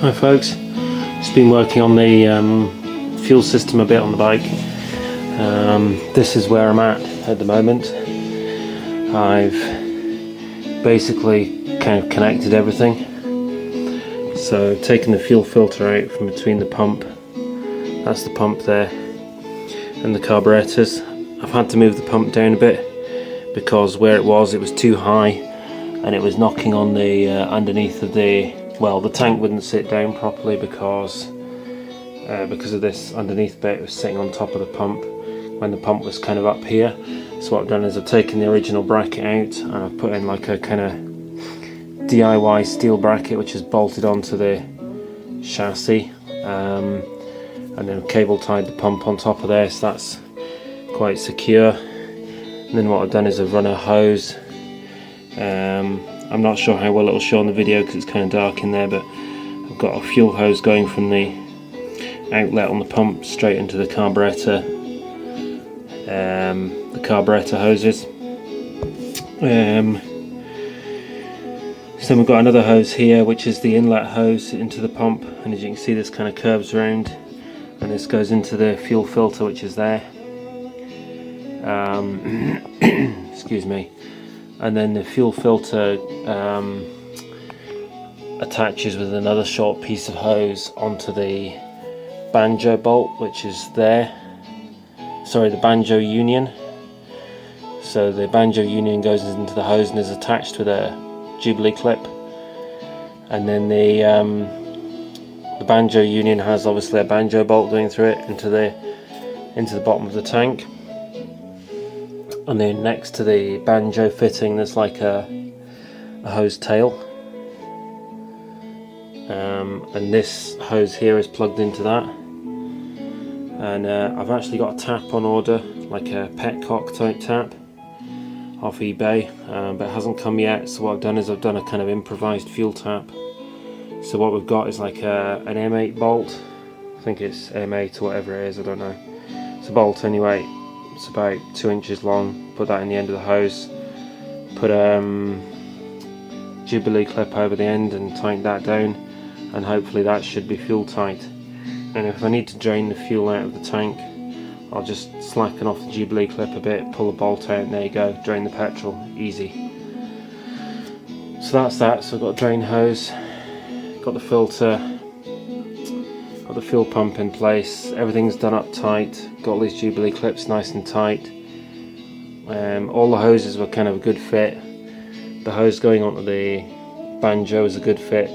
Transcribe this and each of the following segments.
Hi folks, just been working on the fuel system a bit on the bike. This is where I'm at the moment. I've basically kind of connected everything. So I've taken the fuel filter out from between the pump, that's the pump there, and the carburetors. I've had to move the pump down a bit because where it was too high and it was knocking on the underneath of the, well, the tank wouldn't sit down properly because of this underneath bit. It was sitting on top of the pump when the pump was kind of up here. So what I've done is I've taken the original bracket out and I've put in like a kind of DIY steel bracket which is bolted onto the chassis, and then cable tied the pump on top of there, so that's quite secure. And then what I've done is I've run a hose. I'm not sure how well it'll show on the video because it's kind of dark in there, but I've got a fuel hose going from the outlet on the pump straight into the carburetor hoses. So we've got another hose here which is the inlet hose into the pump, and as you can see this kind of curves around and this goes into the fuel filter which is there. Excuse me. And then the fuel filter attaches with another short piece of hose onto the banjo bolt which is there. Sorry, the banjo union. So the banjo union goes into the hose and is attached with a Jubilee clip, and then the banjo union has obviously a banjo bolt going through it into the bottom of the tank. And then next to the banjo fitting there's like a hose tail, and this hose here is plugged into that. And I've actually got a tap on order, like a petcock type tap off eBay, but it hasn't come yet. So what I've done is I've done a kind of improvised fuel tap. So what we've got is like an M8 bolt. I think it's M8 or whatever it is, I don't know. It's a bolt anyway. It's about 2 inches long. Put that in the end of the hose. Put a Jubilee clip over the end and tighten that down, and hopefully that should be fuel tight. And if I need to drain the fuel out of the tank, I'll just slacken off the Jubilee clip a bit, pull the bolt out, and there you go, drain the petrol, easy. So that's that. So I've got a drain hose, got the filter, got the fuel pump in place, everything's done up tight, got all these Jubilee clips nice and tight. All the hoses were kind of a good fit. The hose going onto the banjo was a good fit,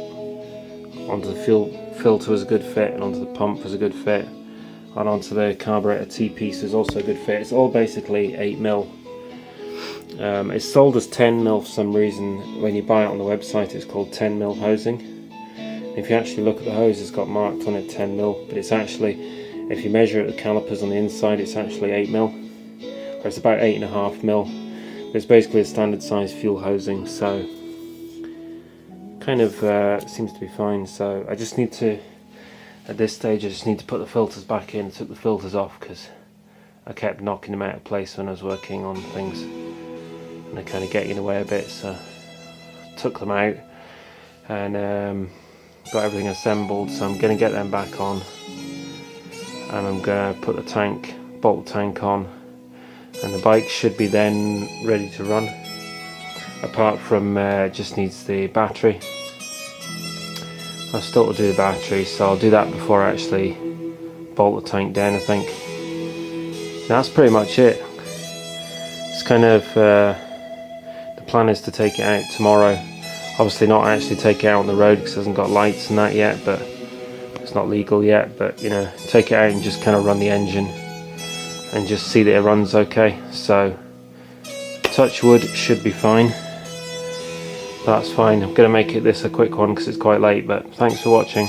onto the fuel filter was a good fit, and onto the pump was a good fit, and onto the carburetor T-piece is also a good fit. It's all basically 8mm. It's sold as 10mm for some reason. When you buy it on the website it's called 10mm hosing. If you actually look at the hose, it's got marked on it 10mm, but it's actually, if you measure it, the calipers on the inside, it's actually 8mm, or it's about 8.5mm. It's basically a standard size fuel hosing, so kind of seems to be fine. So I just need to, at this stage, I just need to put the filters back in. I took the filters off because I kept knocking them out of place when I was working on things, and they kind of get in the way a bit. So I took them out and got everything assembled. So I'm going to get them back on, and I'm going to put the tank, bolt the tank on, and the bike should be then ready to run. Apart from it just needs the battery. I've still to do the battery, so I'll do that before I actually bolt the tank down, I think. That's pretty much it. It's kind of the plan is to take it out tomorrow. Obviously not actually take it out on the road because it hasn't got lights and that yet, but it's not legal yet, but you know, take it out and just kind of run the engine and just see that it runs okay. So touch wood, should be fine. That's fine. I'm going to make this a quick one because it's quite late, but thanks for watching.